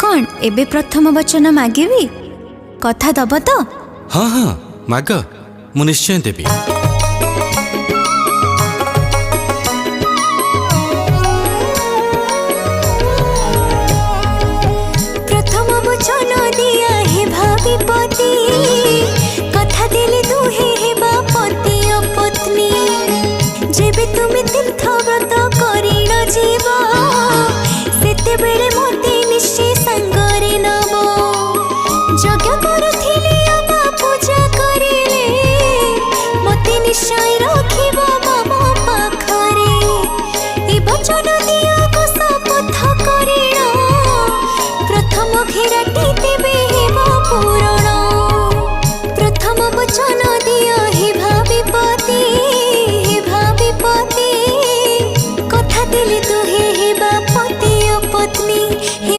कौन एबे प्रथम वचन मागिबी कथा दब तो? हाँ हाँ माग, मु निश्चय देवी। प्रथम वचन दिया हे भाभी पति, कथा देले दुहे हेबा पति और पत्नी। जेबे तुमे तीर्थ व्रत करिण जीव, सेते बेले मोते निश्चय संगरे नब। यज्ञ करुथिले अबा पूजा करिले, मोते निश्चय रखिब मम पाखरे। ए वचन दिया को शपथ करिण, प्रथम घेरा